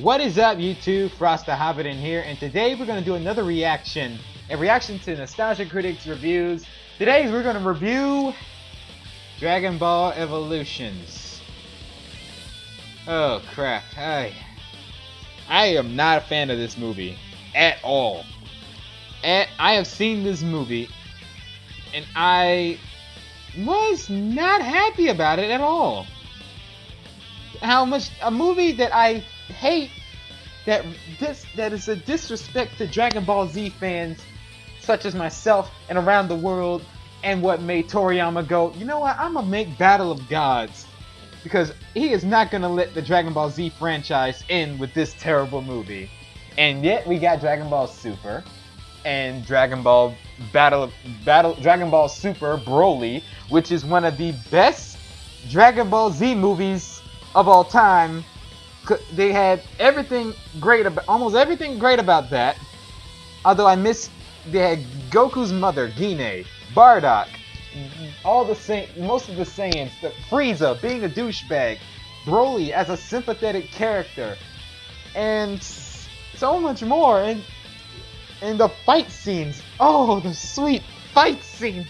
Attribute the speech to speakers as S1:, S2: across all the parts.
S1: What is up, YouTube? Frost the Hobidon here, and today we're going to do another reaction. A reaction to Nostalgia Critic's reviews. Today we're going to review Dragon Ball Evolutions. Oh crap. I am not a fan of this movie at all. I have seen this movie and I was not happy about it at all. How much a movie that I hate, that is a disrespect to Dragon Ball Z fans such as myself and around the world, and what made Toriyama go, you know what, I'm gonna make Battle of Gods, because he is not gonna let the Dragon Ball Z franchise end with this terrible movie. And yet we got Dragon Ball Super and Dragon Ball Dragon Ball Super Broly, which is one of the best Dragon Ball Z movies of all time. They had everything great about, almost everything great about that. Although they had Goku's mother, Gine, Bardock, most of the Saiyans, Frieza being a douchebag, Broly as a sympathetic character, and so much more. And the fight scenes, oh, the sweet fight scenes.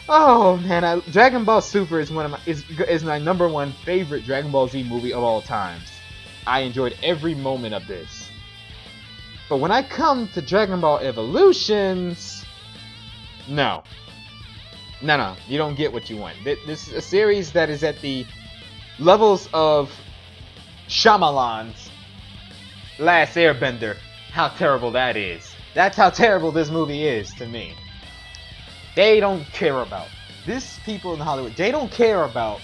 S1: Oh man, Dragon Ball Super is is my #1 favorite Dragon Ball Z movie of all times. I enjoyed every moment of this. But when I come to Dragon Ball Evolutions, no, you don't get what you want. This is a series that is at the levels of Shyamalan's Last Airbender. How terrible that is. That's how terrible this movie is to me. They don't care about this. People in Hollywood, they don't care about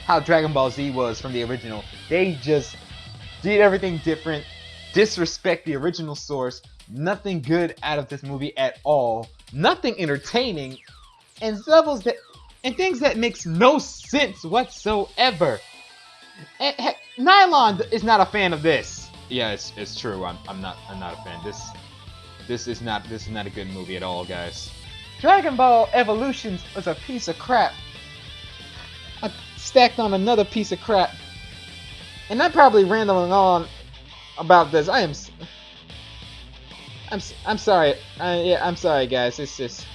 S1: how Dragon Ball Z was from the original. They just did everything different, disrespect the original source. Nothing good out of this movie at all. Nothing entertaining, and levels and things that makes no sense whatsoever. And heck, Nylon is not a fan of this. Yeah, it's true. I'm not a fan. This is not a good movie at all, guys. Dragon Ball Evolutions was a piece of crap. I stacked on another piece of crap. And I'm probably rambling on about this. I'm sorry. Yeah, I'm sorry, guys. It's just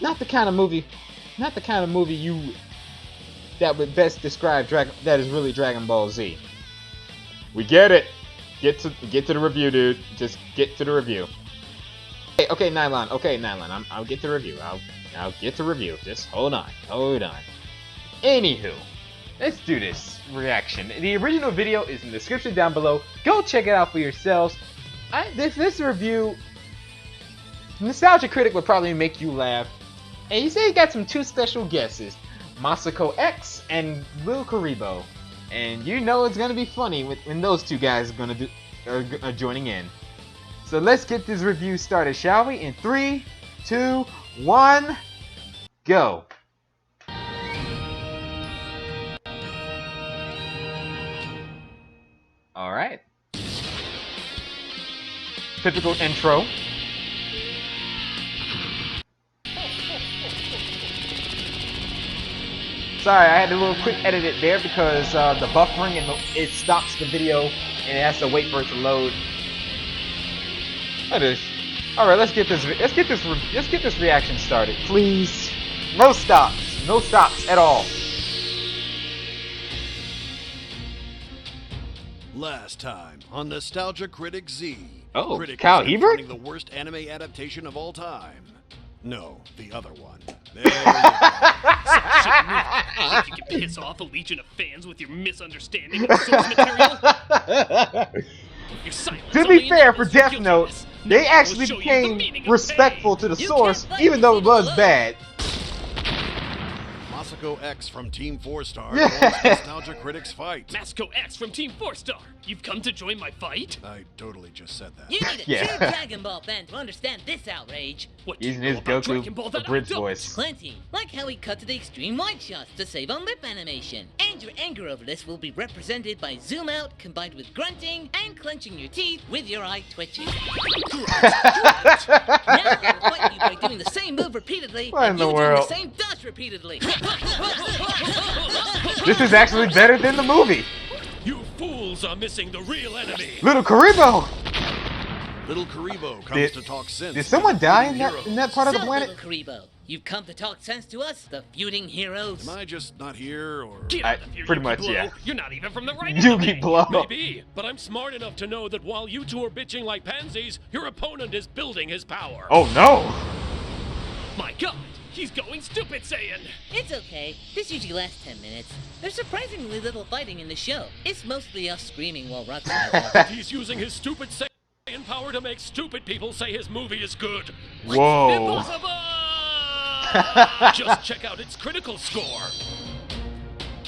S1: not the kind of movie that would best describe that is really Dragon Ball Z. We get it. Get to the review, dude. Just get to the review. Okay, Nylon. I'll get to review. I'll get to review. Just hold on. Anywho, let's do this reaction. The original video is in the description down below. Go check it out for yourselves. This review, Nostalgia Critic would probably make you laugh. And he said he got some 2 special guesses, Masako X and Lil Karibo. And you know it's gonna be funny when those 2 guys are joining in. So let's get this review started, shall we? In 3, 2, 1, go. All right. Typical intro. Sorry, I had to quick edit it there because the buffering and it stops the video and it has to wait for it to load. That is. All right, let's get this reaction started, please. No stops at all.
S2: Last time on Nostalgia Critic Z.
S1: Oh,
S2: Critic
S1: Cal
S2: is
S1: Hebert?
S2: confronting the worst anime adaptation of all time. No, the other one. There you go.
S3: Think you can piss off a legion of fans with your misunderstanding of source material? Your silence
S1: To be fair, for Death Note, they actually became respectful to the source, even though it was bad.
S2: Masako X from Team 4 Star joins Nostalgia Critic's fight.
S3: Masako X from Team 4 Star, you've come to join my fight?
S2: I totally just said that.
S4: You need a true Dragon Ball fan to understand this outrage.
S3: What do you
S1: Using
S3: know
S1: his
S3: about Dragon Ball
S1: Goku
S3: that I
S1: abridged
S3: don't?
S1: voice.
S4: Plenty. Like how he cut to the extreme wide shots to save on lip animation. And your anger over this will be represented by zoom out combined with grunting and clenching your teeth with your eye twitching. Now I will fight you by doing the same move repeatedly
S1: What in
S4: and
S1: the
S4: you
S1: world?
S4: doing the same dodge repeatedly.
S1: This is actually better than the movie.
S3: You fool!
S5: fools are missing the real enemy.
S1: Little Karibo!
S2: Little Karibo comes to talk sense.
S1: Did someone die in
S2: Heroes.
S1: that part of the
S4: So,
S1: planet?
S4: little Karibo, you've come to talk sense to us, the feuding heroes.
S2: Am I just not here, or...?
S3: Get out of here,
S1: Pretty
S3: Yugi
S1: much,
S3: Blow.
S1: yeah.
S3: You're not even from the right
S1: Yugi
S3: anime.
S1: Blow.
S5: Maybe, but I'm smart enough to know that while you two are bitching like pansies, your opponent is building his power.
S1: Oh no!
S3: My God, he's going stupid Saiyan.
S4: It's okay. This usually lasts 10 minutes. There's surprisingly little fighting in the show. It's mostly us screaming while Rock's
S5: He's using his stupid Saiyan power to make stupid people say his movie is good.
S1: Whoa!
S5: Impossible! Just check out its critical score.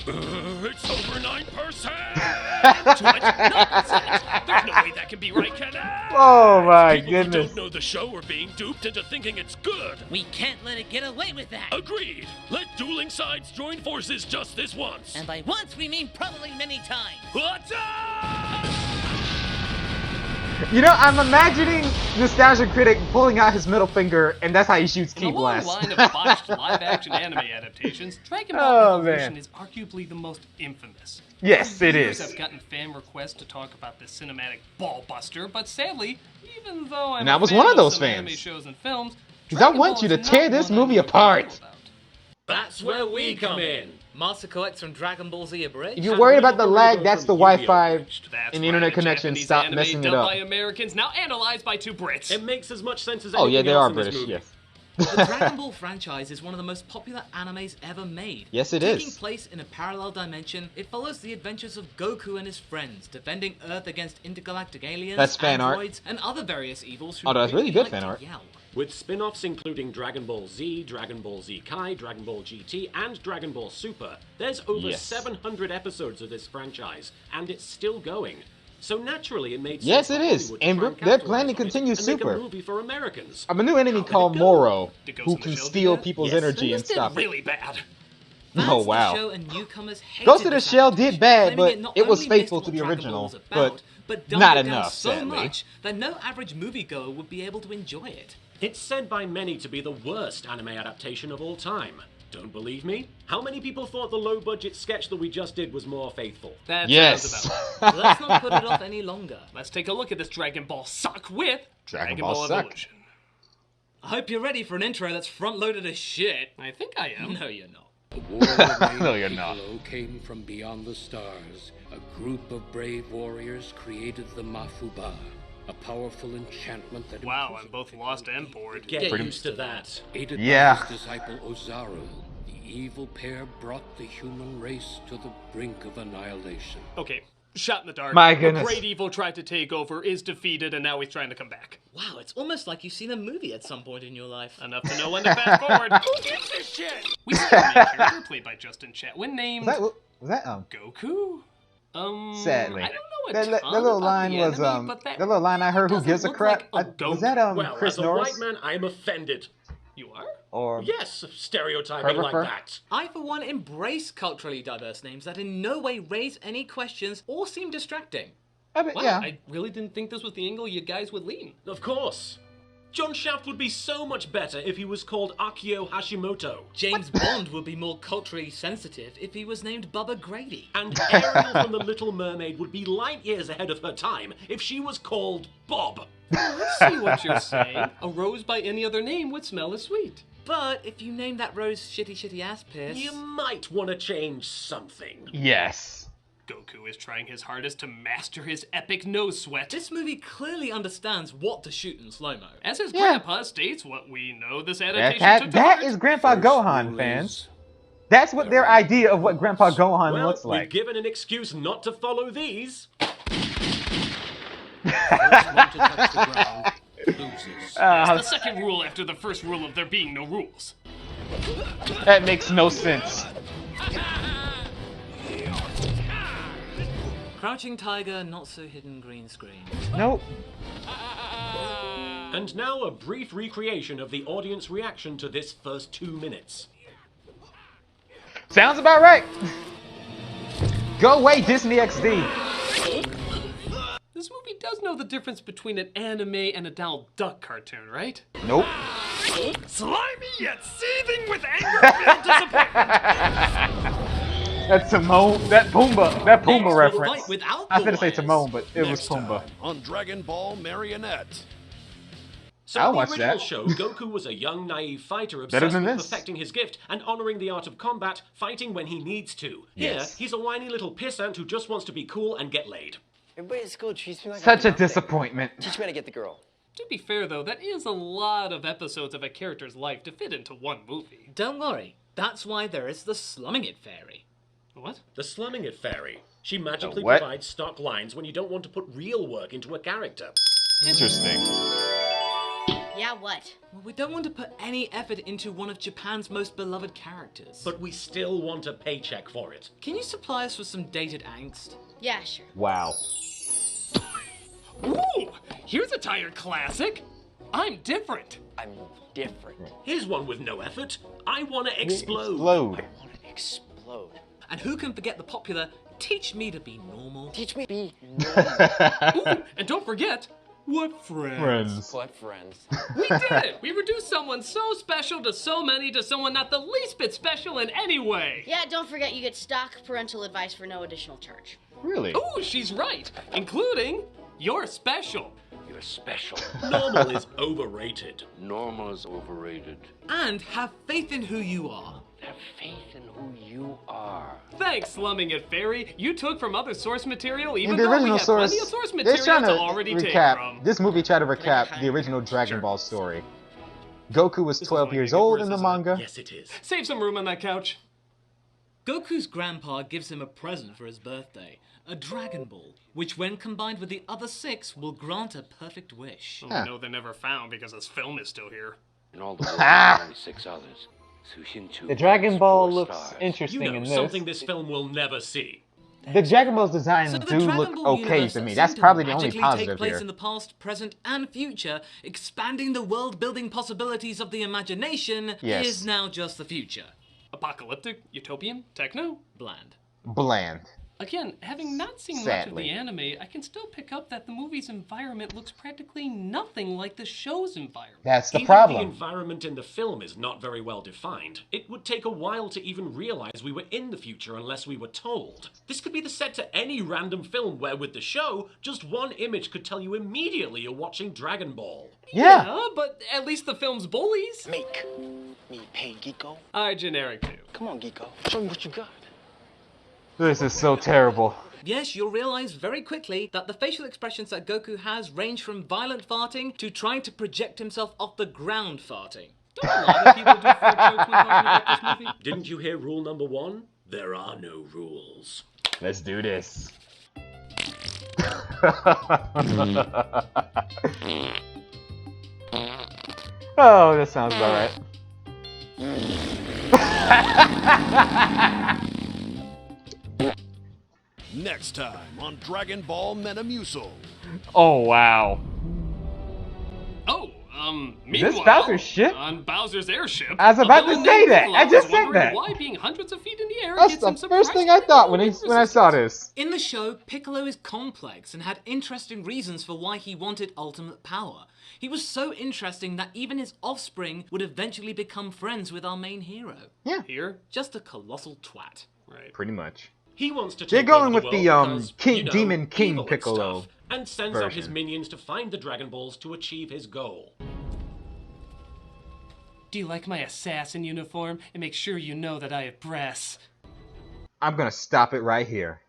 S5: It's over 9%.
S3: What? 9%? There's no way that can be right, can it?
S1: Oh my
S5: People who
S1: goodness!
S5: don't know the show are being duped into thinking it's good.
S4: We can't let it get away with that.
S5: Agreed. Let dueling sides join forces just this once.
S4: And by once, we mean probably many times.
S5: What's up?
S1: You know, I'm imagining Nostalgia Critic pulling out his middle finger, and that's how he shoots
S3: In
S1: Key
S3: a long
S1: Blast.
S3: line of botched live-action anime adaptations, Dragon Ball
S1: Oh,
S3: Evolution
S1: man.
S3: is arguably the most infamous.
S1: Yes, it
S3: Years
S1: is.
S3: I've gotten fan requests to talk about this cinematic ball buster, but sadly, even though I'm
S1: And I
S3: a
S1: was
S3: fan
S1: one of those
S3: some anime
S1: fans.
S3: shows and films,
S1: 'Cause I
S3: Dragon
S1: want
S3: Ball
S1: you to
S3: is
S1: tear
S3: not
S1: this
S3: one I
S1: movie
S3: know a great
S1: apart.
S3: deal about.
S5: That's where we come in.
S6: Master Collects from Dragon Ball Z abridged.
S1: If you're worried about the lag, that's the Wi-Fi
S3: That's
S1: and
S3: right,
S1: internet
S3: a
S1: connection.
S3: Japanese
S1: Stop
S3: anime
S1: messing it
S3: dubbed
S1: up.
S3: by Americans, now analyzed by two Brits.
S5: It makes as much sense as
S1: Oh yeah,
S5: anything
S1: they
S5: else
S1: are
S5: in this
S1: British.
S5: movie.
S1: Yes.
S6: The Dragon Ball franchise is one of the most popular animes ever made.
S1: Yes, it is.
S6: Taking place in a parallel dimension, it follows the adventures of Goku and his friends, defending Earth against intergalactic aliens,
S1: That's fan art.
S6: androids, and other various evils who
S1: Oh, that's really good
S6: like
S1: fan
S6: to
S1: art.
S6: yell.
S5: With spin-offs including Dragon Ball Z, Dragon Ball Z Kai, Dragon Ball GT, and Dragon Ball Super, there's over
S1: Yes.
S5: 700 episodes of this franchise, and it's still going. So naturally, it made sense
S1: Yes,
S5: for
S1: it is.
S5: Hollywood
S1: And
S5: to try
S1: they're
S5: capitalize
S1: planning to
S5: on it
S1: continue
S5: and make
S1: Super.
S5: a movie for Americans.
S1: I'm a new enemy
S5: How did
S1: called
S5: it go?
S1: Moro,
S3: Did Ghost
S1: who
S3: in the
S1: can
S3: Shell do
S1: steal
S3: that?
S1: people's
S5: Yes.
S1: energy and
S3: This did
S1: stop it.
S3: really bad.
S6: Fans
S1: Oh
S6: of the
S1: wow.
S6: show and newcomers hated
S1: Ghost of the
S6: this
S1: Shell did
S6: adaptation,
S1: bad,
S6: claiming
S1: but
S6: not
S1: it was
S6: only
S1: faithful
S6: missed
S1: to the
S6: what Dragon
S1: original,
S6: Ball's about,
S1: but
S6: dumbed
S1: not
S6: it down
S1: enough,
S6: so
S1: sadly.
S6: much that no average moviegoer would be able to enjoy it.
S5: It's said by many to be the worst anime adaptation of all time. Don't believe me? How many people thought the low-budget sketch that we just did was more faithful?
S3: That
S1: Yes.
S3: sounds about right.
S6: So let's not put it off any longer.
S3: Let's take a look at this Dragon Ball suck with
S1: Dragon Ball suck.
S3: Evolution.
S6: I hope you're ready for an intro that's front-loaded as shit.
S3: I think I am.
S6: No, you're not.
S7: A war of
S1: No, you're
S7: rain
S1: not.
S7: Piccolo came from beyond the stars. A group of brave warriors created the Mafuba, a powerful enchantment that
S3: Wow, I'm both lost and bored.
S5: Get
S6: Pretty-
S5: used to that.
S7: aided
S1: Yeah.
S7: by his disciple Ozaru. The evil pair brought the human race to the brink of annihilation.
S3: Okay, shot in the dark.
S1: My goodness.
S3: A great evil tried to take over, is defeated, and now he's trying to come back.
S6: Wow, it's almost like you've seen a movie at some point in your life.
S3: Enough to know when to fast forward. Who gives a shit? We saw a main character played by Justin Chatwin named
S1: Was that
S3: Goku?
S1: Sadly.
S3: I don't know a
S1: that
S3: ton
S1: little
S3: about
S1: line
S3: the
S1: was
S3: anime, but
S1: that little line I heard. Who
S3: doesn't
S1: gives a
S3: look
S1: crap?
S3: like a
S1: Was
S3: goat.
S1: that
S5: Well,
S1: Chris
S5: as a
S1: Norris
S5: white man, I'm offended.
S3: You are?
S1: or
S5: Yes, stereotyping like
S1: Herbifer?
S5: that.
S6: I, for one, embrace culturally diverse names that in no way raise any questions or seem distracting.
S1: I bet,
S3: Wow,
S1: yeah.
S3: I really didn't think this was the angle you guys would lean.
S5: Of course. John Shaft would be so much better if he was called Akio Hashimoto.
S6: James Bond would be more culturally sensitive if he was named Bubba Grady.
S5: And Ariel from The Little Mermaid would be light years ahead of her time if she was called Bob.
S3: I see what you're saying. A rose by any other name would smell as sweet.
S6: But if you name that rose shitty ass piss...
S5: You might want to change something.
S1: Yes.
S3: Goku is trying his hardest to master his epic nose sweat.
S6: This movie clearly understands what to shoot in slow-mo.
S3: As his
S1: Yeah.
S3: grandpa states, what we know this adaptation took to
S1: That
S3: heart.
S1: is Grandpa
S7: First
S1: Gohan,
S7: rule
S1: fans.
S7: is-
S1: That's what their idea of what Grandpa Gohan
S5: Well,
S1: looks
S5: we've
S1: like.
S5: given an excuse not to follow these.
S7: First one to touch the ground loses.
S3: The second rule after the first rule of there being no rules.
S1: That makes no sense.
S6: Crouching Tiger, not so hidden green screen.
S1: Nope.
S5: And now a brief recreation of the audience reaction to this first 2 minutes.
S1: Sounds about right. Go away, Disney XD.
S3: This movie does know the difference between an anime and a Donald Duck cartoon, right?
S1: Nope.
S3: Slimy yet seething with anger and disappointment.
S1: That's Timon. That Pumbaa
S6: Next,
S1: Pumbaa
S6: we'll
S1: reference.
S6: fight without
S1: I was
S6: the
S1: gonna say
S6: wires.
S1: Timon, but it was
S2: Next
S1: Pumbaa.
S2: time on Dragon Ball Marionette.
S5: So
S1: I'll
S5: in the
S1: watch
S5: original
S1: that.
S5: show, Goku was a young, naive fighter
S1: Better
S5: obsessed
S1: than
S5: with
S1: this.
S5: perfecting his gift and honoring the art of combat, fighting when he needs to. Here,
S1: Yes.
S5: he's a whiny little pissant who just wants to be cool and get laid.
S8: Everybody at school treats me like
S1: Such
S8: I'm
S1: a
S8: nothing.
S1: disappointment.
S8: Teach me how to get the girl.
S3: To be fair, though, that is a lot of episodes of a character's life to fit into one movie.
S6: Don't worry, that's why there is the Slumming It Fairy.
S3: What?
S5: The Slumming It Fairy. She magically
S1: what?
S5: provides stock lines when you don't want to put real work into a character.
S1: Interesting.
S4: Yeah, what?
S6: Well, we don't want to put any effort into one of Japan's most beloved characters.
S5: But we still want a paycheck for it.
S6: Can you supply us with some dated angst?
S4: Yeah, sure.
S1: Wow.
S3: Ooh! Here's a tired classic! I'm different!
S8: I'm different.
S5: Here's one with no effort. I wanna explode.
S1: Explode.
S8: I want to explode.
S6: And who can forget the popular Teach Me to Be Normal?
S8: Teach me to be normal.
S3: Ooh, and don't forget, what friends?
S1: Friends.
S8: What friends?
S3: We did it! We reduced someone so special to so many to someone not the least bit special in any way!
S9: Yeah, don't forget you get stock parental advice for no additional charge.
S1: Really?
S3: Ooh, she's right! Including, you're special!
S7: You're special.
S5: Normal is overrated.
S7: Normal is overrated.
S6: And have faith in who you are.
S7: Have faith in who you are.
S3: Thanks, Slumming It Fairy. You took from other source material, even
S1: In the
S3: though we
S1: original
S3: have
S1: source,
S3: plenty of source
S1: they're
S3: material
S1: trying
S3: to
S1: to
S3: already take
S1: recap.
S3: from.
S1: This movie tried to recap the original Dragon Ball story. Goku was
S3: This is
S1: 12
S3: only
S1: years
S3: gonna get
S1: old
S3: worse,
S1: in the
S3: isn't it?
S1: manga.
S5: Yes, it is.
S3: Save some room on that couch.
S6: Goku's grandpa gives him a present for his birthday, a Dragon Ball, which when combined with the other 6 will grant a perfect wish.
S3: Oh,
S1: Huh.
S3: no, they're never found because this film is still here.
S7: In all the world, there are only 6 others. Sushin
S1: The Dragon Ball
S7: 4
S1: looks
S7: stars.
S1: interesting
S5: You know,
S1: in this.
S5: something this film will never see.
S1: The Dragon Ball's design
S6: So the
S1: do
S6: Dragon
S1: look
S6: Ball
S1: okay
S6: universe
S1: to me.
S6: seemed
S1: That's
S6: to
S1: probably the only
S6: magically
S1: positive
S6: take place
S1: here.
S6: in the past, present, and future, expanding the world-building possibilities of the imagination
S1: Yes.
S6: is now just the future.
S3: Apocalyptic, utopian, techno.
S6: Bland.
S1: Bland.
S3: Again, having not seen much of
S1: Sadly.
S3: the anime, I can still pick up that the movie's environment looks practically nothing like the show's environment.
S1: That's the
S5: Even
S1: problem.
S5: the environment in the film is not very well defined. It would take a while to even realize we were in the future unless we were told. This could be the set to any random film where with the show, just one image could tell you immediately you're watching Dragon Ball.
S1: Yeah.
S3: But at least the film's bullies
S8: Make me pay, Geeko.
S3: are generic too.
S8: Come on, Geeko. Show me what you got.
S1: This is so terrible.
S6: Yes, you'll realize very quickly that the facial expressions that Goku has range from violent farting to trying to project himself off the ground farting.
S3: Don't a lot of people do fart jokes when talking about this movie?
S5: Didn't you hear rule number 1? There are no rules.
S1: Let's do this. Oh, that sounds about right.
S2: Next time on Dragon Ball Metamucil.
S1: Oh, wow.
S3: Oh,
S1: this
S3: meanwhile,
S1: Bowser's ship?
S3: on Bowser's airship,
S1: I was about
S3: a
S1: to
S3: villain
S1: say
S3: named
S1: that.
S3: Piccolo
S1: I just
S3: is
S1: said
S3: wondering
S1: that.
S3: Why being hundreds of feet in the air
S1: That's
S3: gets
S1: the
S3: him
S1: first thing I
S3: surprisingly
S1: thought when
S3: little
S1: I saw
S3: resistance.
S1: this.
S6: In the show, Piccolo is complex and had interesting reasons for why he wanted ultimate power. He was so interesting that even his offspring would eventually become friends with our main hero.
S1: Yeah,
S3: Here,
S6: Just a colossal twat.
S3: right.
S1: pretty much.
S5: He wants to
S1: They're
S5: take
S1: going
S5: over
S1: with
S5: the
S1: the,
S5: world
S1: um,
S5: because,
S1: Demon King
S5: evil and
S1: Piccolo
S5: stuff, and sends out his
S1: version.
S5: minions to find the Dragon Balls to achieve his goal.
S3: Do you like my assassin uniform? And make sure you know that I have breasts.
S1: I'm gonna stop it right here.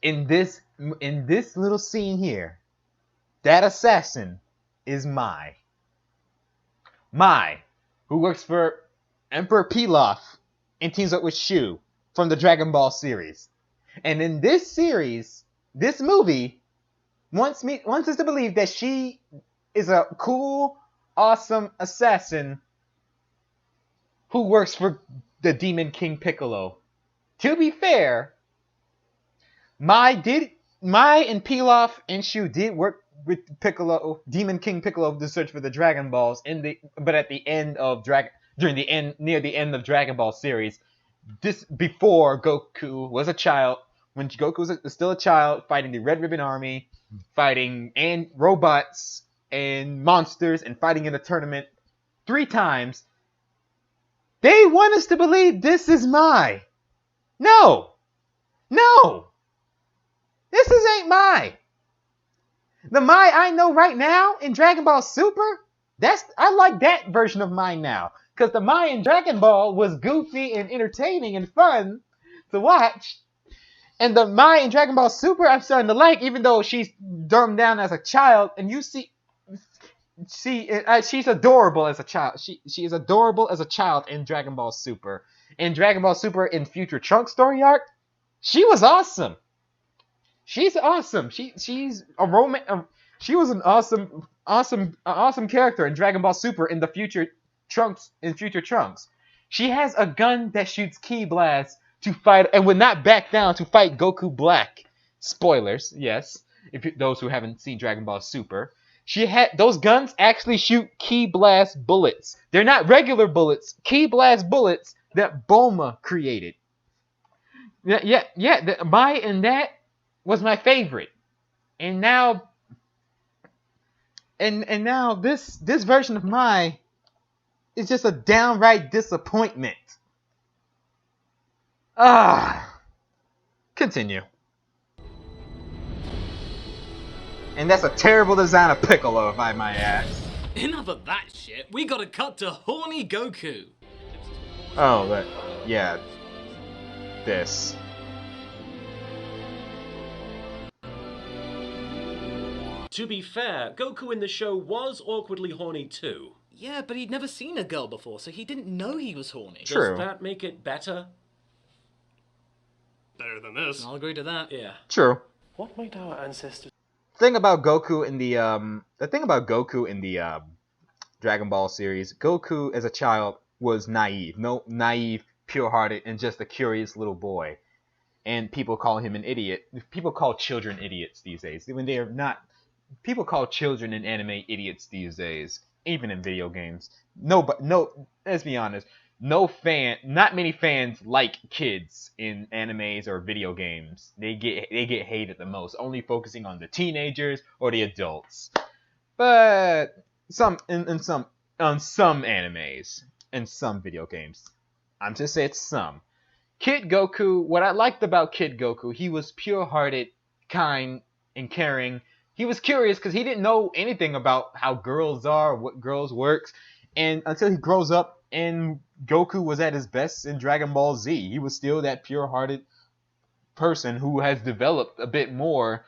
S1: In this little scene here, that assassin is Mai. Mai, who works for Emperor Pilaf and teams up with Shu from the Dragon Ball series. And in this series, this movie wants us to believe that she is a cool, awesome assassin who works for the Demon King Piccolo. To be fair, Mai and Pilaf and Shu did work with Piccolo, Demon King Piccolo, to search for the Dragon Balls but at the end of near the end of Dragon Ball series, this before Goku was a child, when Goku was still a child, fighting the Red Ribbon Army, fighting and robots and monsters, and fighting in a tournament 3 times. They want us to believe this is Mai. No! No! Ain't Mai. The Mai I know right now in Dragon Ball Super, I like that version of Mai now. Because the Mai in Dragon Ball was goofy and entertaining and fun to watch. And the Mai in Dragon Ball Super I'm starting to like, even though she's dumbed down as a child. And you see, she's adorable as a child. She is adorable as a child in Dragon Ball Super. In Dragon Ball Super in Future Trunks story arc, she was awesome. She's awesome. She's a she was an awesome character in Dragon Ball Super in the Future Trunks. She has a gun that shoots ki blasts to fight and would not back down to fight Goku Black. Spoilers, yes, those who haven't seen Dragon Ball Super. Those guns actually shoot ki blast bullets. They're not regular bullets, ki blast bullets that Bulma created. The Mai in that was my favorite. And now this version of Mai is just a downright disappointment. Continue. And that's a terrible design of Piccolo, if I might ask.
S6: Enough of that shit. We gotta cut to horny Goku.
S1: Oh, but yeah, this.
S5: To be fair, Goku in the show was awkwardly horny too.
S6: Yeah, but he'd never seen a girl before, so he didn't know he was horny.
S1: True.
S5: Does that make it better?
S3: Better than this.
S6: I'll agree to that.
S5: Yeah.
S1: True.
S8: What might our ancestors...
S1: The thing about Goku in the Dragon Ball series, Goku as a child was naive, pure-hearted, and just a curious little boy. And people call him an idiot. People call children idiots these days. When they are not... People call children in anime idiots these days, even in video games. Let's be honest. Not many fans like kids in animes or video games. They get hated the most, only focusing on the teenagers or the adults. But some animes and some video games, I'm just saying some. Kid Goku. What I liked about Kid Goku, he was pure-hearted, kind, and caring. He was curious because he didn't know anything about how girls are, what girls works, and until he grows up and Goku was at his best in Dragon Ball Z. He was still that pure-hearted person who has developed a bit more,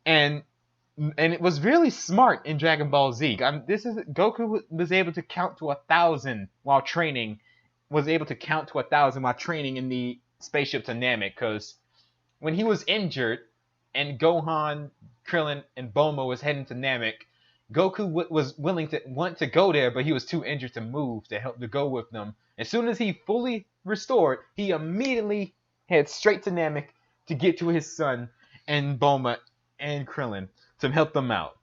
S1: and it was really smart in Dragon Ball Z. Goku was able to count to 1,000 while training. Was able to count to 1,000 while training in the spaceship to Namek, because when he was injured and Gohan, Krillin, and Bulma was heading to Namek, Goku was want to go there, but he was too injured to move to go with them. As soon as he fully restored, he immediately head straight to Namek to get to his son and Bulma and Krillin to help them out.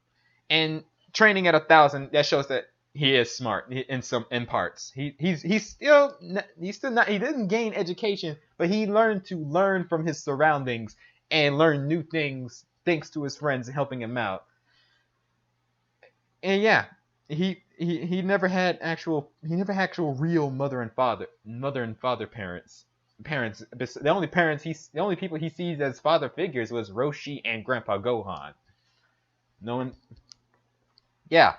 S1: And training at 1,000, that shows that he is smart in parts. He didn't gain education, but he learned to learn from his surroundings and learn new things thanks to his friends helping him out. And yeah, he never had actual real mother and father parents. The only people he sees as father figures was Roshi and Grandpa Gohan. No one. Yeah.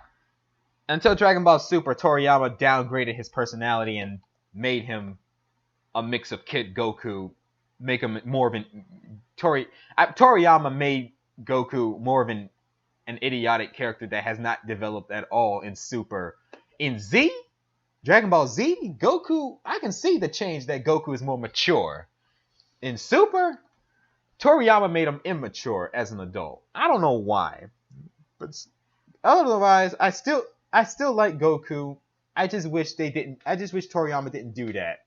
S1: Until Dragon Ball Super, Toriyama downgraded his personality and made him a mix of Kid Goku, make him more of an Toriyama made Goku more of an idiotic character that has not developed at all in Super. In Z, Dragon Ball Z, Goku, I can see the change that Goku is more mature. In Super, Toriyama made him immature as an adult. I don't know why, but otherwise, I still like Goku. I just wish Toriyama didn't do that.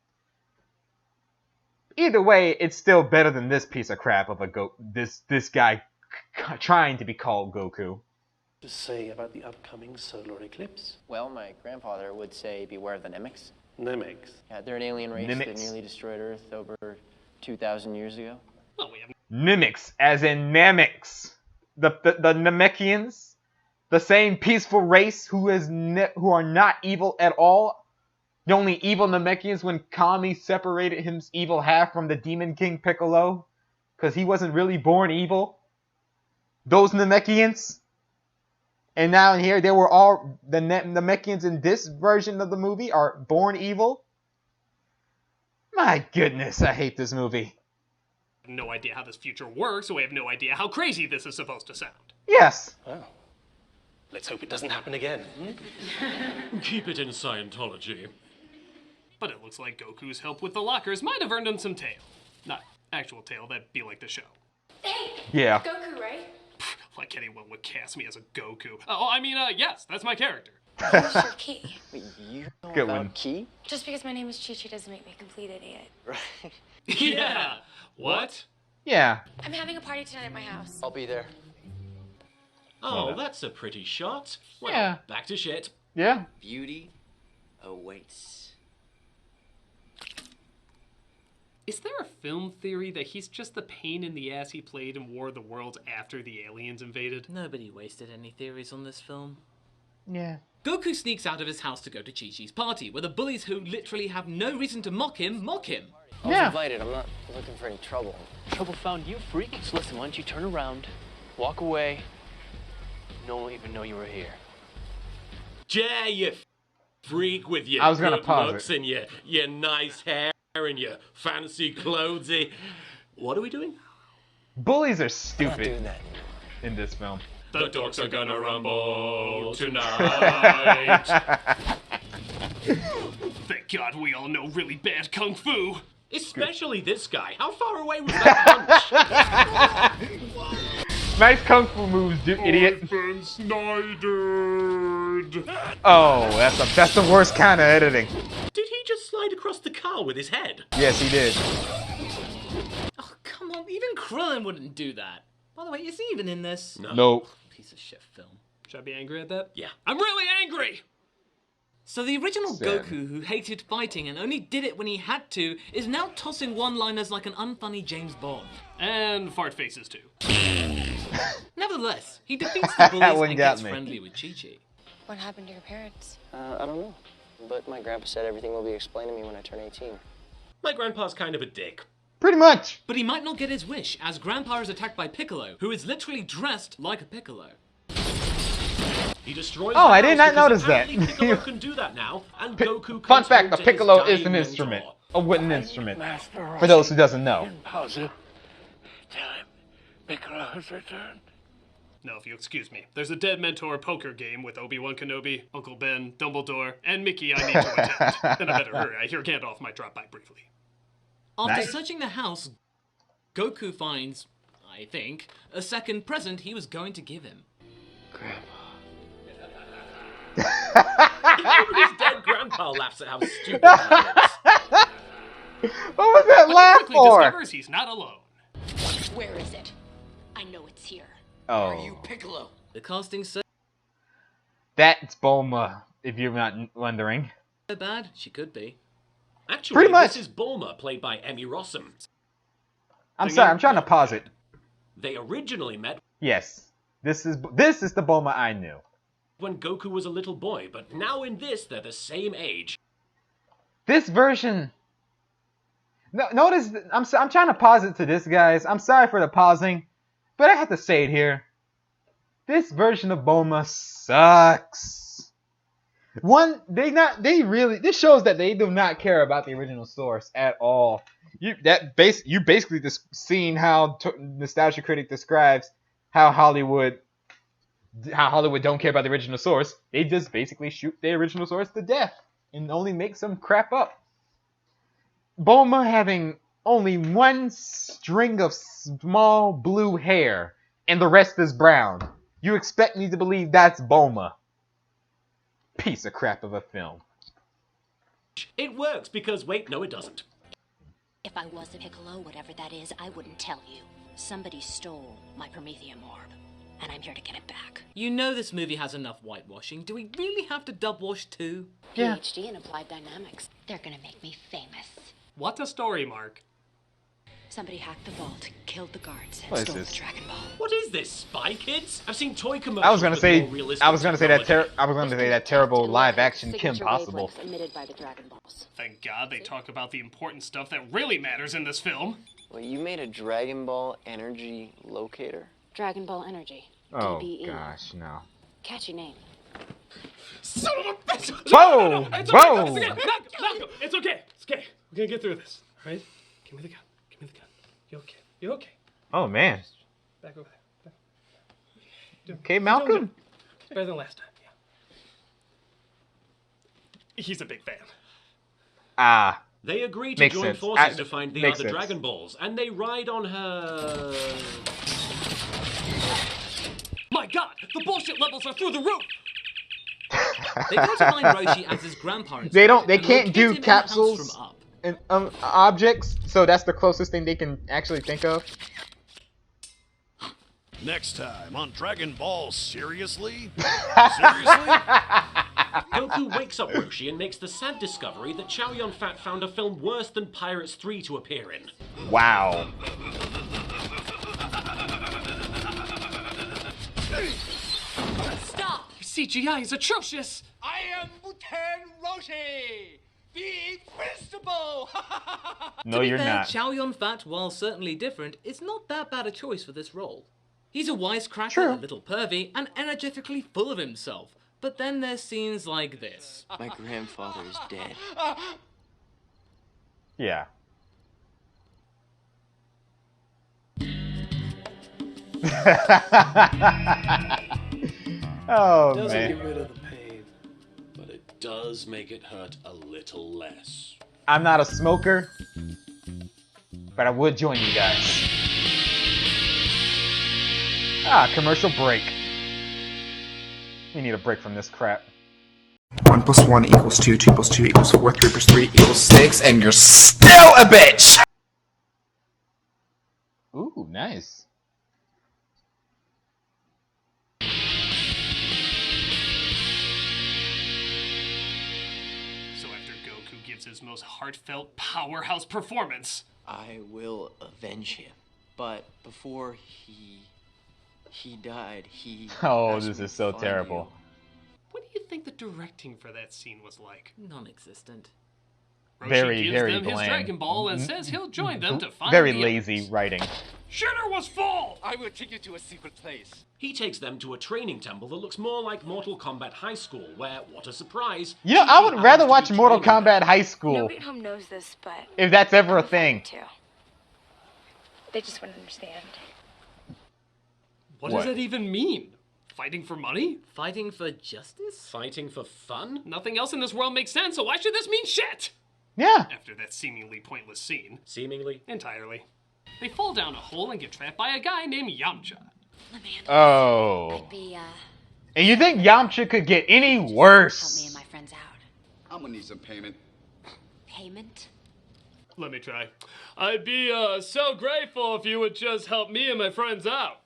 S1: Either way, it's still better than this piece of crap of this guy trying to be called Goku.
S8: To say about the upcoming solar eclipse?
S10: Well, my grandfather would say beware of the Nemics.
S8: Nemics?
S10: Yeah, they're an alien race that nearly destroyed Earth over 2,000 years ago.
S3: Oh, we have...
S1: Nemics, as in Nameks. The Namekians, the same peaceful race who are not evil at all, The only evil Namekians when Kami separated his evil half from the Demon King Piccolo. Because he wasn't really born evil. Those Namekians. And now in here, they were all... The Namekians in this version of the movie are born evil. My goodness, I hate this movie.
S3: I have no idea how this future works, so I have no idea how crazy this is supposed to sound.
S1: Yes.
S8: Well, let's hope it doesn't happen again.
S5: Keep it in Scientology.
S3: But it looks like Goku's help with the lockers might have earned him some tail. Not actual tail, that'd be like the show.
S11: Hey!
S1: Yeah.
S11: Goku, right?
S3: Like anyone would cast me as a Goku. Oh, I mean, yes, that's my character.
S11: Who's your key?
S10: Wait, you know
S1: Good
S10: about
S1: one.
S10: Key?
S11: Just because my name is Chi-Chi doesn't make me a complete idiot.
S10: Right.
S3: Yeah. What?
S1: Yeah.
S11: I'm having a party tonight at my house.
S10: I'll be there.
S5: Oh, that's a pretty shot. Well,
S1: Yeah.
S5: back to shit.
S1: Yeah.
S10: Beauty awaits.
S3: Is there a film theory that he's just the pain in the ass he played in War of the Worlds after the aliens invaded?
S6: Nobody wasted any theories on this film.
S1: Yeah.
S6: Goku sneaks out of his house to go to Chi-Chi's party, where the bullies who literally have no reason to mock him.
S10: I was invited. I'm not looking for any trouble.
S12: Trouble found you, freak. So listen, why don't you turn around, walk away. No one will even know you were here.
S5: Yeah, you freak with your
S1: I was gonna
S5: good
S1: pause
S5: looks
S1: it.
S5: and your nice hair and your fancy clothesy. What are we doing?
S1: Bullies are
S10: I'm not
S1: stupid
S10: doing that.
S1: in this film.
S5: The dogs are gonna rumble tonight.
S3: Thank God we all know really bad kung fu.
S5: Especially this guy. How far away was that punch?
S1: Nice kung fu moves, dude, idiot.
S3: Been snidered.
S1: Oh, that's the worst kind of editing.
S5: Did he just slide across the car with his head?
S1: Yes, he did.
S6: Oh, come on, even Krillin wouldn't do that. By the way, is he even in this?
S5: No.
S1: Nope.
S6: Piece of shit film.
S3: Should I be angry at that?
S5: Yeah.
S3: I'm really angry!
S6: So the original
S1: Sad.
S6: Goku, who hated fighting and only did it when he had to, is now tossing one-liners like an unfunny James Bond.
S3: And fart faces too.
S6: Nevertheless, he defeats the bullies
S1: one
S6: and
S1: got
S6: gets
S1: me.
S6: friendly with Chi-Chi.
S11: What happened to your parents?
S10: I don't know. But my grandpa said everything will be explained to me when I turn 18.
S5: My grandpa's kind of a dick.
S1: Pretty much.
S6: But he might not get his wish, as Grandpa is attacked by Piccolo, who is literally dressed like a Piccolo.
S5: He destroys
S1: Oh,
S5: the
S1: I did
S5: house
S1: not
S5: because
S1: notice that.
S5: apparently Piccolo can do that now, and Goku
S1: Fun
S5: comes
S1: fact,
S5: home
S1: the
S5: to
S1: piccolo
S5: his
S1: is an
S5: dying
S1: instrument.
S5: mentor.
S1: A wooden instrument. For those who doesn't know.
S12: Pausa. Tell him Piccolo has returned.
S3: Now, if you excuse me, there's a Dead Mentor poker game with Obi-Wan Kenobi, Uncle Ben, Dumbledore, and Mickey I need to attend. And I better hurry, I hear Gandalf might drop by briefly.
S6: After
S1: Nice.
S6: searching the house, Goku finds, I think, a second present he was going to give him.
S5: Even his dead grandpa laughs at how stupid that is.
S1: What was that
S3: But
S1: laugh
S3: he quickly
S1: for?
S3: discovers he's not alone.
S9: Where is it? I know it's here.
S1: Oh,
S10: Piccolo?
S6: The casting so
S1: that's Bulma, if you're not wondering.
S6: bad, she could be.
S5: Actually,
S1: Pretty much.
S5: this is Bulma, played by Emmy Rossum.
S1: I'm sorry, I'm trying to pause it.
S5: They originally met
S1: Yes, this is the Bulma I knew.
S5: when Goku was a little boy, but now in this, they're the same age.
S1: This version. No, notice I'm trying to pause it to this, guys. I'm sorry for the pausing, but I have to say it here. This version of Bulma sucks. This shows that they do not care about the original source at all. You basically just seen how Nostalgia Critic describes how Hollywood don't care about the original source. They just basically shoot the original source to death and only make some crap up. Bulma having only one string of small blue hair and the rest is brown. You expect me to believe that's Bulma? Piece of crap of a film.
S5: It works because, wait, no it doesn't.
S9: If I was a Piccolo, whatever that is, I wouldn't tell you. Somebody stole my Prometheum orb, and I'm here to get it back.
S6: You know this movie has enough whitewashing. Do we really have to dub wash too?
S1: Yeah.
S9: PhD in applied dynamics. They're gonna make me famous.
S3: What a story, Mark.
S9: Somebody hacked the vault, killed the guards, and
S1: What is
S9: stole
S1: this?
S9: the Dragon Ball.
S5: What is this, Spy Kids? I've seen toy commercials.
S1: I was gonna
S5: with
S1: say,
S5: more realistic
S1: I was gonna say that
S5: technology.
S1: terrible live action Kim Possible.
S9: Emitted by the Dragon Balls.
S3: Thank God they talk about the important stuff that really matters in this film.
S10: Well, you made a Dragon Ball energy locator?
S9: Dragon Ball Energy.
S1: Oh
S9: DBE.
S1: gosh, no.
S9: Catchy name.
S3: Son of a bitch!
S1: Whoa!
S3: It's
S1: Whoa!
S3: okay. Malcolm, it's okay. It's okay. We're gonna get through this. All right? Give me the gun. Give me the gun. You okay? You okay?
S1: Oh man.
S3: Back over there.
S1: Okay, Malcolm.
S3: Better than last time. Yeah. He's a big fan.
S1: Ah.
S5: They agree to
S1: Makes
S5: join
S1: sense.
S5: forces to find the
S1: Makes
S5: other
S1: sense.
S5: Dragon Balls, and they ride on her...
S3: My God, the bullshit levels are through the roof.
S6: They go to find Roshi as his grandparents.
S1: They don't. They
S6: and
S1: can't
S6: locate
S1: do
S6: him in a house
S1: capsules
S6: from up.
S1: and objects, so that's the closest thing they can actually think of.
S2: Next time on Dragon Ball, seriously? Seriously?
S5: Goku wakes up Roshi and makes the sad discovery that Chow Yun-Fat found a film worse than Pirates 3 to appear in.
S1: Wow.
S3: Stop! CGI is atrocious.
S13: I am Muten Roshi, the Invincible!
S1: No,
S6: to be
S1: you're
S6: fair,
S1: not.
S6: Chow Yun-Fat, while certainly different, is not that bad a choice for this role. He's a wisecracker,
S1: True.
S6: a little pervy, and energetically full of himself. But then there's scenes like this.
S10: My grandfather is dead.
S1: Yeah. Oh
S5: Doesn't
S1: man.
S5: get rid of the pain, but it does make it hurt a little less.
S1: I'm not a smoker, but I would join you guys. Ah, commercial break. We need a break from this crap.
S14: 1 + 1 = 2, 2 + 2 = 4, 3 + 3 = 6, and you're still a bitch!
S1: Ooh, nice.
S3: So after Goku gives his most heartfelt powerhouse performance,
S10: I will avenge him. But before he died, he
S1: Oh,
S10: asked
S1: this
S10: me
S1: is
S10: to
S1: so
S10: find
S1: terrible.
S3: what do you think the directing for that scene was like?
S6: Non-existent.
S3: Roshi
S1: Very,
S3: gives
S1: very
S3: them his
S1: bland.
S3: Dragon Ball and says he'll join them to find
S1: Very
S3: the
S1: lazy writing.
S3: Shitter was full!
S13: I will take you to a secret place.
S5: He takes them to a training temple that looks more like Mortal Kombat High School, where, what a surprise,
S1: You know, I would rather watch Mortal Kombat High School
S11: Nobody at home knows this, but
S1: if that's ever a thing.
S11: too. They just wouldn't understand.
S3: What
S1: What?
S3: does that even mean? Fighting for money?
S6: Fighting for justice?
S5: Fighting for fun?
S3: Nothing else in this world makes sense, so why should this mean shit?
S1: Yeah.
S3: After that seemingly pointless scene.
S5: Seemingly?
S3: Entirely. They fall down a hole and get trapped by a guy named Yamcha.
S1: Oh.
S9: I'd be,
S1: And you think Yamcha could get any
S9: help me
S1: worse?
S9: and my friends out.
S13: I'm gonna need some payment.
S9: Payment?
S3: Let me try. I'd be so grateful if you would just help me and my friends out.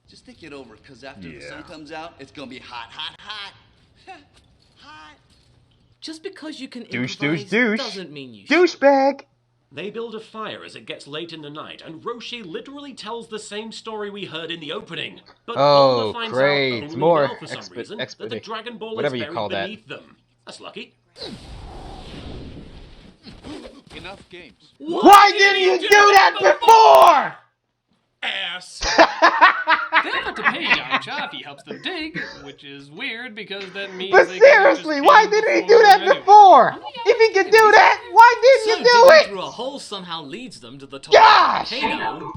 S13: Just think it over, because after the sun comes out, it's gonna be hot, hot, hot. Hot.
S6: Just because you can
S1: Douche,
S6: improvise
S1: douche, douche.
S6: doesn't mean you should.
S1: Douchebag.
S5: They build a fire as it gets late in the night, and Roshi literally tells the same story we heard in the opening. But
S1: Oh,
S5: Boulder finds
S1: great.
S5: out only
S1: More
S5: now for some reason that the
S1: expedition.
S5: Dragon Ball
S1: Whatever
S5: is
S1: you
S5: buried
S1: call that.
S5: beneath them. That's lucky.
S13: Enough games.
S1: Why didn't you do that before?
S3: Ass. They have to pay Yamcha if he helps them dig, which is weird because that means
S1: But
S3: they could've
S1: seriously,
S3: just
S1: why
S3: paid
S1: didn't he
S3: before
S1: do that
S3: anyway.
S1: before? If he could do that, why didn't
S6: So
S1: you do
S6: digging
S1: it?
S6: through a hole somehow leads them to the top
S1: Gosh!
S6: of the volcano.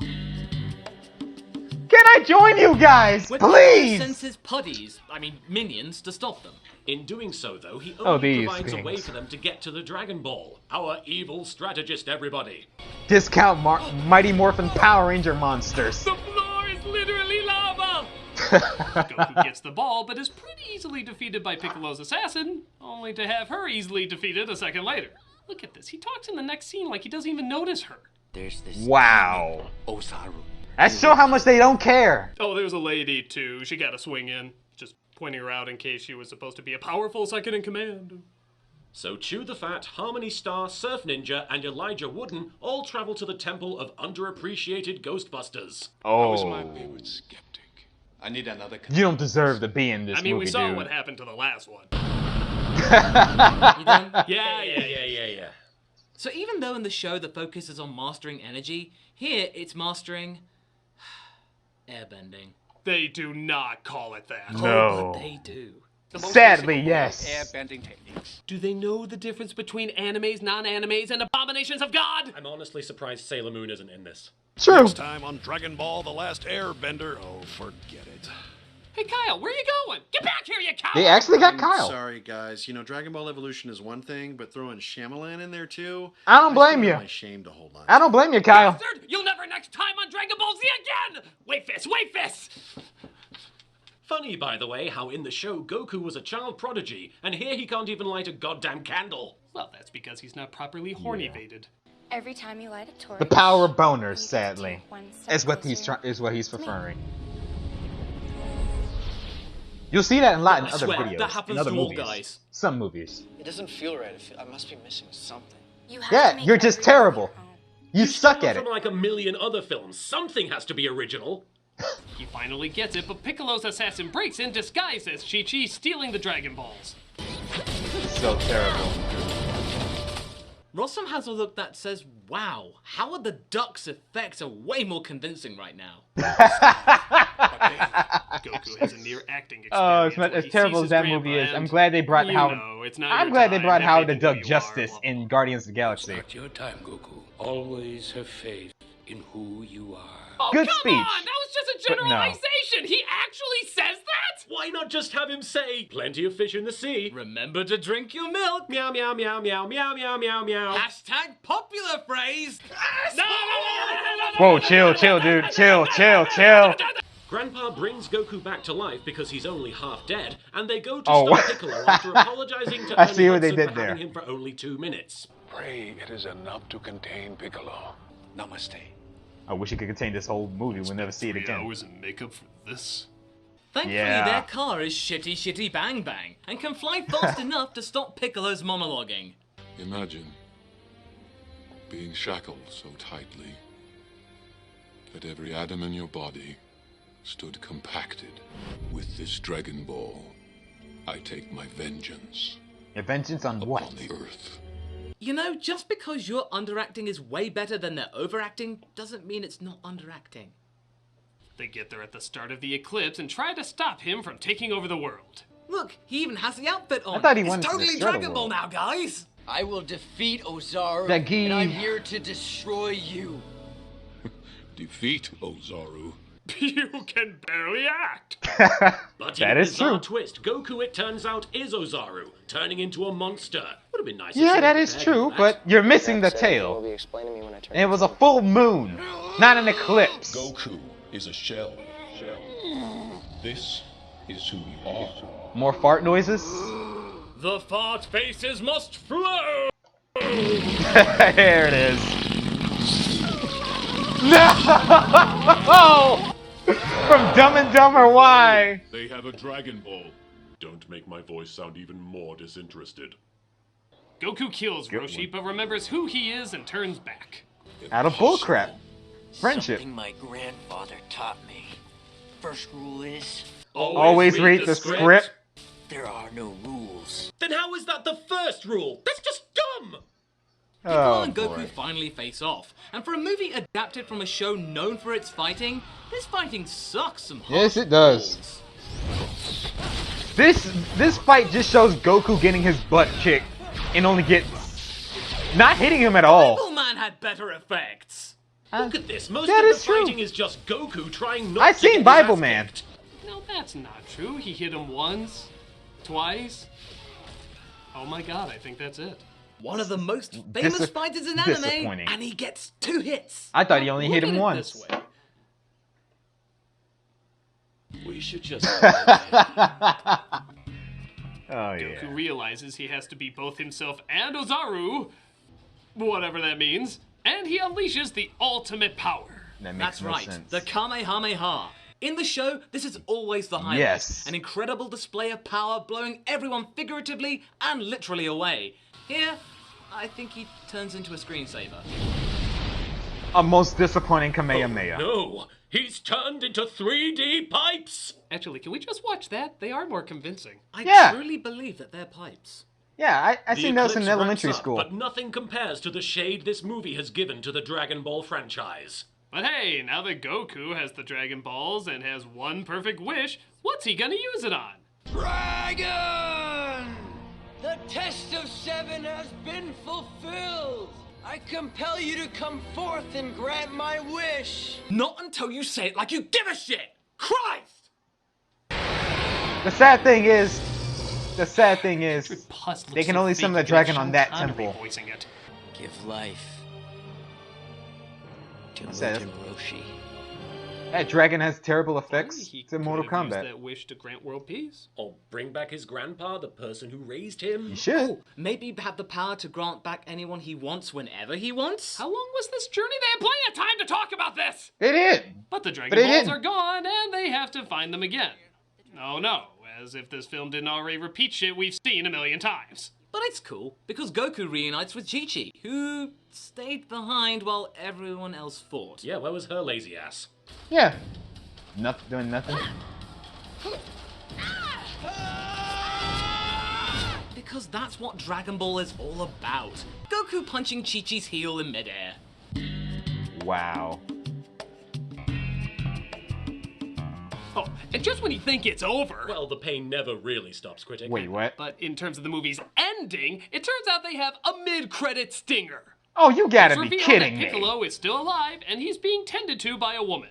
S1: Can I join you guys,
S6: Where Goku
S1: please?
S6: sends his minions, to stop them.
S5: In doing so, though, he
S1: Oh,
S5: only
S1: these
S5: provides a way
S1: things.
S5: for them to get to the Dragon Ball. Our evil strategist, everybody.
S1: Discount Mighty Morphin Power Ranger monsters.
S3: The floor is literally lava! Goku gets the ball, but is pretty easily defeated by Piccolo's assassin, only to have her easily defeated a second later. Look at this, he talks in the next scene like he doesn't even notice her.
S10: There's this
S1: Wow.
S10: Osaru.
S1: That shows how much they don't care.
S3: Oh, there's a lady too, she got a swing in. Just pointing her out in case she was supposed to be a powerful second in command.
S5: So Chew the Fat, Harmony Star, Surf Ninja, and Elijah Wooden all travel to the temple of underappreciated Ghostbusters.
S1: Oh.
S15: I was my favorite skeptic. I need another.
S1: You don't deserve to be in this movie,
S3: I mean, we saw
S1: dude.
S3: what happened to the last one.
S6: You done?
S5: Yeah.
S6: So even though in the show the focus is on mastering energy, here it's mastering airbending.
S3: They do not call it that.
S1: No.
S6: Oh, but they do.
S1: Sadly, yes.
S12: Airbending techniques.
S3: Do they know the difference between animes, non-animes, and abominations of God?
S5: I'm honestly surprised Sailor Moon isn't in this.
S1: True.
S2: Next time on Dragon Ball: The Last Airbender. Oh, forget it.
S3: Hey, Kyle, where are you going? Get back here, you cow!
S1: They actually got Kyle.
S16: Sorry, guys. You know, Dragon Ball Evolution is one thing, but throwing Shyamalan in there too.
S1: I don't blame you.
S16: I'm ashamed to hold on.
S1: I don't blame you, Kyle.
S3: Bastard! You'll never next time on Dragon Ball Z again! Wait this!
S5: Funny, by the way, how in the show Goku was a child prodigy, and here he can't even light a goddamn candle.
S3: Well, that's because he's not properly horny-vated.
S11: Every time you light a torch,
S1: The power of boners, sadly,
S11: one step
S1: is what
S11: closer
S1: he's
S11: to me.
S1: preferring. You'll see that a lot in
S6: I
S1: other
S6: swear,
S1: videos,
S6: that happens
S1: in other
S6: to all
S1: movies.
S6: guys.
S1: Some movies.
S10: It doesn't feel right. I must be missing something.
S11: You have
S1: Yeah,
S11: to make
S1: you're just
S11: everyone
S1: terrible.
S11: your own.
S1: You suck at it.
S5: From like a million other films, something has to be original.
S3: He finally gets it, but Piccolo's assassin breaks in disguised as Chi-Chi, stealing the Dragon Balls.
S1: So terrible.
S6: Rossum has a look that says, wow, how are the duck's effects are way more convincing right now.
S3: Goku has a near acting experience.
S1: Oh, as
S3: where he
S1: terrible
S3: sees
S1: as that
S3: his
S1: movie is,
S3: grandpa
S1: I'm
S3: and,
S1: glad they brought
S3: you
S1: Howard.
S3: know, it's not
S1: I'm
S3: your
S1: glad they
S3: time,
S1: brought Howard the
S3: everything
S1: Duck
S3: you are,
S1: justice
S3: blah, blah,
S1: in Guardians of the Galaxy.
S7: Not your time, Goku. Always have faith in who you are.
S3: Oh,
S1: Good
S3: come
S1: speech.
S3: on! That was just a
S1: But no.
S3: generalization! He actually says that?
S5: Why not just have him say, plenty of fish in the sea?
S6: Remember to drink your milk.
S5: Meow, meow, meow, meow, meow, meow, meow, meow.
S6: Hashtag popular phrase.
S3: No!
S1: Whoa, chill, dude. Chill.
S5: Grandpa brings Goku back to life because he's only half dead, and they go to
S1: Oh.
S5: stop Piccolo after apologizing to
S1: I
S5: Ernie
S1: see what they
S5: Hudson
S1: did
S5: for having
S1: there.
S5: him for only 2 minutes.
S15: Pray it is enough to contain Piccolo. Namaste.
S1: I wish it could contain this whole movie. We'll never see it
S3: 3
S1: again.
S3: hours in makeup for this?
S6: Thankfully,
S1: Yeah.
S6: their car is shitty bang bang and can fly fast enough to stop Piccolo's monologuing.
S15: Imagine being shackled so tightly that every atom in your body stood compacted. With this Dragon Ball, I take my vengeance
S1: Your vengeance on what?
S15: on the earth.
S6: You know, just because your underacting is way better than their overacting doesn't mean it's not underacting.
S3: They get there at the start of the eclipse and try to stop him from taking over the world.
S6: Look, he even has the outfit on.
S1: I thought he
S6: it's
S1: wanted to
S6: totally
S1: destroy the
S6: Dragon Ball
S1: world.
S6: now, guys.
S10: I will defeat Ozaru,
S1: Zagi.
S10: and I'm here to destroy you.
S15: Defeat Ozaru.
S3: You can barely act!
S5: But
S1: That
S5: in a
S1: is
S5: bizarre
S1: true.
S5: twist, Goku, it turns out, is Ozaru, turning into a monster. Would have been nice. if
S1: Yeah,
S5: she
S1: that
S5: had
S1: is
S5: prepared
S1: true,
S5: for
S1: but you're missing the
S12: Will
S1: tail.
S12: be explaining to me when I turn.
S1: And it was a full moon, not an eclipse.
S15: Goku is a shell. This is who you are.
S1: More fart noises?
S6: The fart faces must flow.
S1: There it is. No! From Dumb and Dumber, why?
S15: They have a Dragon Ball. Don't make my voice sound even more disinterested.
S3: Goku kills Roshi, but remembers who he is and turns back.
S1: Out of bullcrap. Friendship.
S10: Something my grandfather taught me. First rule is,
S1: Always read the script.
S10: there are no rules.
S5: Then how is that the first rule? That's just dumb!
S6: Piccolo
S1: Oh,
S6: and Goku
S1: boy.
S6: finally face off, and for a movie adapted from a show known for its fighting, this fighting sucks some
S1: Yes, it does. This fight just shows Goku getting his butt kicked and only not hitting him at all.
S6: Bible Man had better effects.
S5: Look at this. Most
S1: that
S5: of the
S1: is true.
S5: fighting is just Goku trying not
S1: I've
S5: to
S1: seen
S5: get his
S1: Bible
S5: ass
S1: Man.
S5: kicked.
S3: No, that's not true. He hit him once, twice. Oh my god, I think that's it.
S6: One of the most famous fighters in anime,
S1: disappointing.
S6: and he gets 2 hits.
S1: I thought he only hit
S3: Look
S1: him
S3: at it this
S1: once.
S3: way.
S5: We should just...
S1: Oh, yeah.
S3: Goku realizes he has to be both himself and Ozaru, whatever that means, and he unleashes the ultimate power.
S1: That makes
S6: That's
S1: no
S6: right,
S1: sense.
S6: the Kamehameha. In the show, this is always the highlight.
S1: Yes.
S6: An incredible display of power, blowing everyone figuratively and literally away. Here, I think he turns into a screensaver.
S1: A most disappointing Kamehameha.
S5: No, he's turned into 3D pipes!
S3: Actually, can we just watch that? They are more convincing.
S6: I truly believe that they're pipes.
S1: Yeah, I
S5: The
S1: seen those in
S5: eclipse
S1: elementary
S5: ramps up,
S1: school.
S5: But nothing compares to the shade this movie has given to the Dragon Ball franchise.
S3: But hey, now that Goku has the Dragon Balls and has one perfect wish, what's he gonna use it on?
S17: Dragon! The test of 7 has been fulfilled! I compel you to come forth and grant my wish!
S6: Not until you say it like you give a shit! Christ!
S1: The sad thing is, they can only summon the dragon on that temple.
S10: Give life to
S1: Says-
S10: Muten Roshi.
S1: That dragon has terrible effects.
S3: He
S1: It's in Mortal
S3: could have used
S1: Kombat.
S3: that wish to grant world peace.
S5: Or bring back his grandpa, the person who raised him.
S1: You should.
S6: Oh, maybe have the power to grant back anyone he wants whenever he wants?
S3: How long was this journey? They had plenty of time to talk about this!
S1: They did.
S3: But the Dragon
S1: But they
S3: Balls
S1: didn't.
S3: are gone, and they have to find them again. Oh no, as if this film didn't already repeat shit we've seen a million times.
S6: But it's cool, because Goku reunites with Chi-Chi, who stayed behind while everyone else fought.
S5: Yeah, where was her lazy ass?
S1: Yeah. Doing nothing.
S6: Because that's what Dragon Ball is all about. Goku punching Chi-Chi's heel in midair.
S1: Wow.
S3: Oh, and just when you think it's over...
S5: Well, the pain never really stops, Critic.
S1: Wait, what?
S3: But in terms of the movie's ending, it turns out they have a mid-credit stinger.
S1: Oh, you gotta
S3: It's
S1: be
S3: revealed
S1: kidding
S3: that
S1: me.
S3: Piccolo is still alive, and he's being tended to by a woman.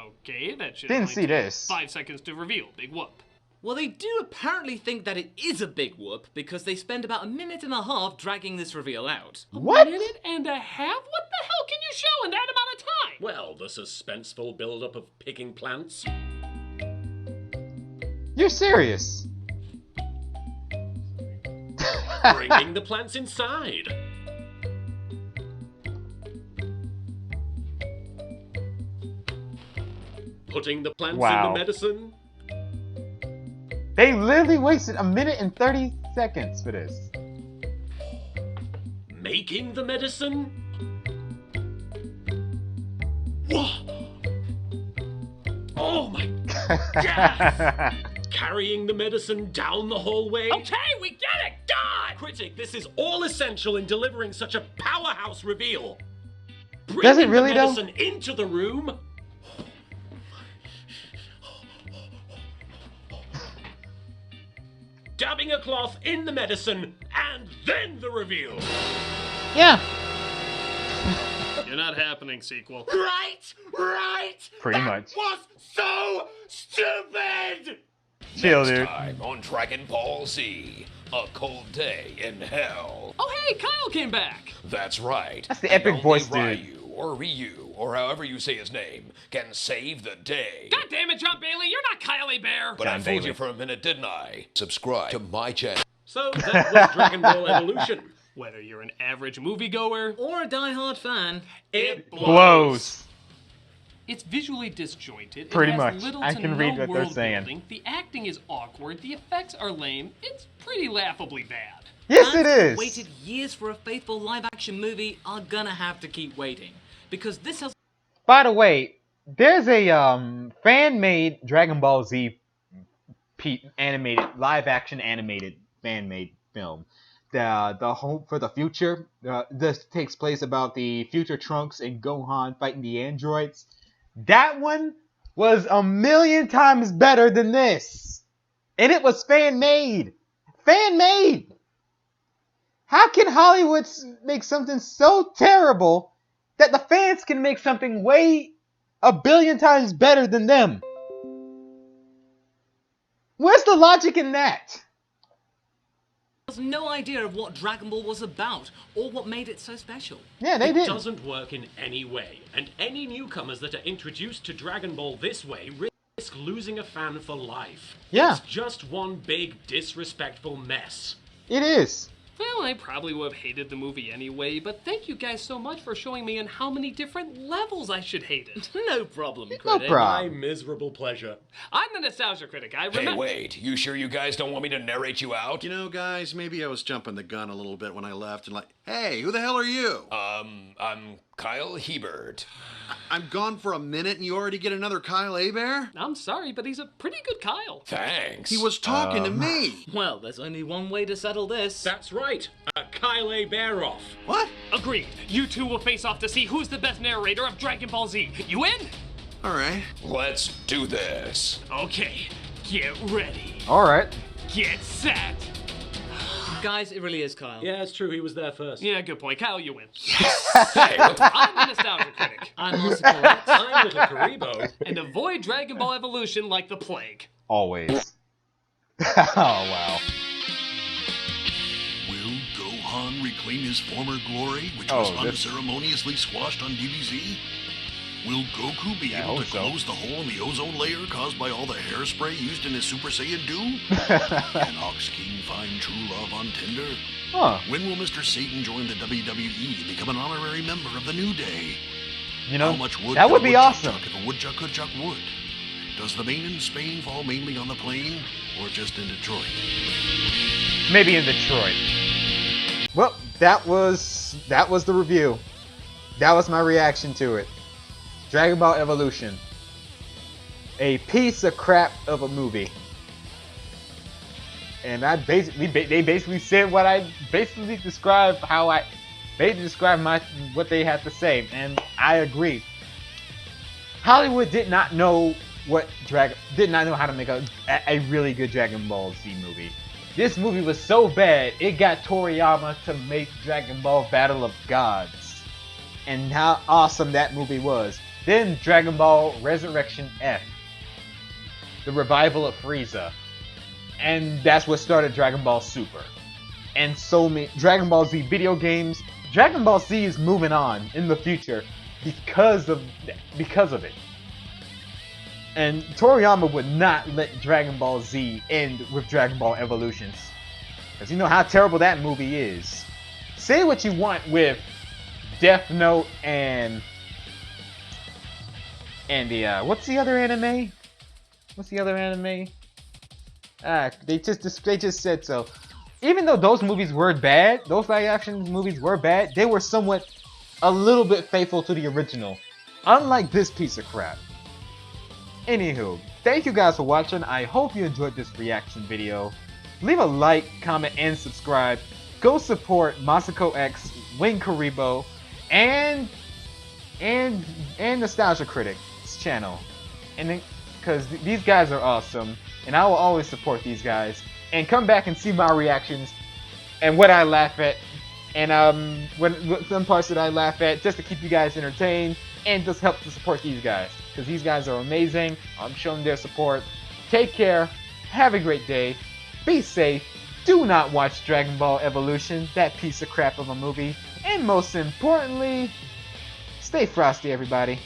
S3: Okay, that should
S1: Didn't
S3: only
S1: see
S3: take
S1: this.
S3: 5 seconds to reveal. Big whoop.
S6: Well, they do apparently think that it is a big whoop, because they spend about a minute and a half dragging this reveal out.
S1: What?
S3: A minute and a half? What the hell can you show in that amount of time?
S5: Well, the suspenseful build-up of picking plants.
S1: You're serious?
S5: Bringing the plants inside. Putting the plants in
S1: Wow.
S5: the medicine.
S1: They literally wasted a minute and 30 seconds for this.
S5: Making the medicine. Whoa! Oh my god! Carrying the medicine down the hallway.
S3: Okay, we get it! God!
S5: Critic, this is all essential in delivering such a powerhouse reveal. Bringing
S1: Does it really,
S5: the
S1: though?
S5: medicine into the room. Dabbing a cloth in the medicine, and then the reveal.
S1: Yeah.
S3: You're not happening, sequel.
S5: Right!
S1: Pretty much.
S5: Was so stupid!
S1: Chill,
S18: Next
S1: dude.
S18: time on Dragon Ball Z, a cold day in hell.
S3: Oh hey, Kyle came back!
S18: That's right.
S1: That's the
S18: And
S1: epic
S18: only
S1: voice, dude.
S18: Ryu or Ryu, or however you say his name, can save the day.
S3: God damn it, John Bailey, you're not Kylie Bear!
S18: But I
S1: John
S18: fooled
S1: Bailey.
S18: you for a minute, didn't I? Subscribe to my channel.
S5: So that was Dragon Ball Evolution.
S3: Whether you're an average moviegoer
S6: Or a die-hard fan.
S3: It
S1: Blows.
S3: It's visually disjointed.
S1: Pretty
S3: it has
S1: much.
S3: Little
S1: I
S3: to
S1: can
S3: no
S1: read what they're
S3: world
S1: saying.
S3: building. The acting is awkward. The effects are lame. It's pretty laughably bad.
S1: Yes,
S6: Fans
S1: it
S6: who
S1: is.
S6: waited years for a faithful live-action movie are gonna have to keep waiting. Because this has...
S1: By the way, there's a fan-made Dragon Ball Z animated, live-action animated fan-made film. The Hope for the Future. This takes place about the future Trunks and Gohan fighting the androids. That one was a million times better than this. And it was fan-made. Fan-made! How can Hollywood make something so terrible that the fans can make something way a billion times better than them? Where's the logic in that?
S6: has no idea of what Dragon Ball was about, or what made it so special.
S1: Yeah, they
S5: it
S1: did.
S5: doesn't work in any way, and any newcomers that are introduced to Dragon Ball this way risk losing a fan for life.
S1: Yeah.
S5: It's just one big disrespectful mess.
S1: It is.
S3: Well, I probably would have hated the movie anyway, but thank you guys so much for showing me in how many different levels I should hate it.
S6: No problem, Critic.
S1: No problem.
S5: My miserable pleasure.
S3: I'm the Nostalgia Critic. I remember.
S18: Hey, wait. You sure you guys don't want me to narrate you out?
S16: You know, guys, maybe I was jumping the gun a little bit when I left and like, hey, who the hell are you?
S18: I'm Kyle Hebert.
S16: I'm gone for a minute and you already get another Kyle Hebert?
S3: I'm sorry, but he's a pretty good Kyle.
S18: Thanks.
S16: He was talking to me.
S6: Well, there's only one way to settle this.
S5: That's right. Kyle Hebert off.
S16: What?
S3: Agreed. You two will face off to see who's the best narrator of Dragon Ball Z. You in?
S16: All right.
S18: Let's do this.
S3: Okay. Get ready.
S1: All right.
S3: Get set.
S6: Guys, it really is Kyle.
S5: Yeah, it's true. He was there first.
S3: Yeah, good point. Kyle, you win.
S18: Hey, what the-
S3: I'm the Nostalgia Critic.
S6: I'm also correct.
S5: I'm Little Karibo.
S3: And avoid Dragon Ball Evolution like the plague.
S1: Always. Oh, wow.
S2: Will Gohan reclaim his former glory, which
S1: Oh,
S2: was
S1: this-
S2: unceremoniously squashed on DBZ? Will Goku be able to close the hole in the ozone layer caused by all the hairspray used in his Super Saiyan Doom? Can Ox King find true love on Tinder?
S1: Huh.
S2: When will Mr. Satan join the WWE and become an honorary member of the New Day?
S1: You know,
S2: How much wood
S1: that
S2: could
S1: would
S2: a
S1: be
S2: woodchuck
S1: awesome.
S2: chuck if a woodchuck could chuck wood? Does the main in Spain fall mainly on the plane, or just in Detroit?
S1: Maybe in Detroit. Well, that was the review. That was my reaction to it. Dragon Ball Evolution. A piece of crap of a movie. And they basically said what I basically described what they had to say, and I agree. Hollywood did not know how to make a really good Dragon Ball Z movie. This movie was so bad, it got Toriyama to make Dragon Ball Battle of Gods. And how awesome that movie was. Then Dragon Ball Resurrection F. The revival of Frieza. And that's what started Dragon Ball Super. And so many Dragon Ball Z video games. Dragon Ball Z is moving on in the future because of it. And Toriyama would not let Dragon Ball Z end with Dragon Ball Evolutions. Because you know how terrible that movie is. Say what you want with Death Note and the what's the other anime? They just said so. Even though those movies were bad, those live action movies were bad, they were somewhat a little bit faithful to the original. Unlike this piece of crap. Anywho, thank you guys for watching. I hope you enjoyed this reaction video. Leave a like, comment, and subscribe. Go support Masako X, Wing Karibo, and Nostalgia Critic's channel. And then, because these guys are awesome, and I will always support these guys. And come back and see my reactions and what I laugh at, and some parts that I laugh at, just to keep you guys entertained and just help to support these guys, because these guys are amazing. I'm showing their support. Take care. Have a great day. Be safe. Do not watch Dragon Ball Evolution, that piece of crap of a movie. And most importantly, stay frosty, everybody.